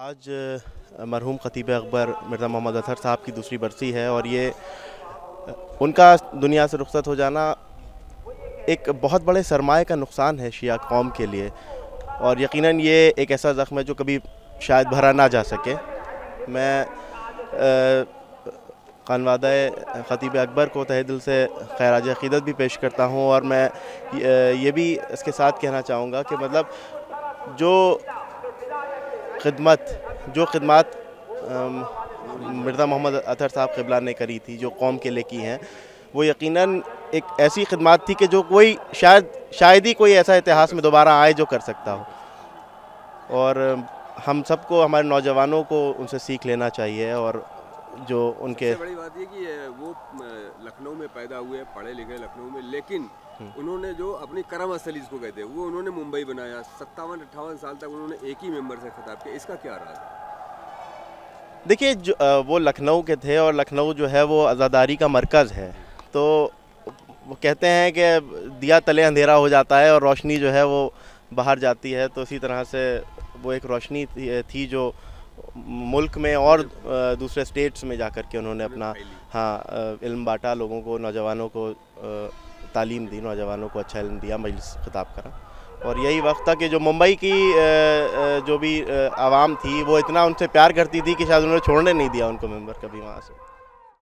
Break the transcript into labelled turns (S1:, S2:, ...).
S1: आज मरहूम ख़तीब अकबर मिर्ज़ा मोहम्मद अतहर साहब की दूसरी बरसी है और ये उनका दुनिया से रुखसत हो जाना एक बहुत बड़े सरमाए का नुकसान है शिया कौम के लिए। और यकीनन ये एक ऐसा ज़ख्म है जो कभी शायद भरा ना जा सके। मैं खानवादा ख़तीब अकबर को तहे दिल से खैराज अक़ीदत भी पेश करता हूँ। और मैं ये भी इसके साथ कहना चाहूँगा कि मतलब जो खिदमत मिर्ज़ा मोहम्मद अतहर साहब क़िबला ने करी थी, जो कौम के लिए की हैं, वो यकीनन एक ऐसी खिदमत थी कि जो कोई शायद ही कोई ऐसा इतिहास में दोबारा आए जो कर सकता हो। और हम सबको, हमारे नौजवानों को उनसे सीख लेना चाहिए। और जो उनके
S2: सबसे बड़ी बात ये कि वो लखनऊ में पैदा हुए, पढ़े लिखे लखनऊ में, लेकिन उन्होंने जो अपनी करम असली जिसको कहते हैं वो उन्होंने मुंबई बनाया। 57-58 साल तक उन्होंने एक ही मेंबर से खिताब किया। इसका क्या राज है?
S1: देखिए, वो लखनऊ के थे और लखनऊ जो है वो आज़ादारी का मरकज़ है। तो वो कहते हैं कि दिया तले अंधेरा हो जाता है और रोशनी जो है वो बाहर जाती है। तो इसी तरह से वो एक रोशनी थी जो मुल्क में और दूसरे स्टेट्स में जाकर के उन्होंने अपना इल्म बांटा, लोगों को, नौजवानों को तालीम दी, नौजवानों को अच्छा इल्म दिया, मजलिस खिताब करा। और यही वक्त था कि जो मुंबई की जो भी आवाम थी वो इतना उनसे प्यार करती थी कि शायद उन्होंने छोड़ने नहीं दिया उनको मेंबर कभी वहाँ से।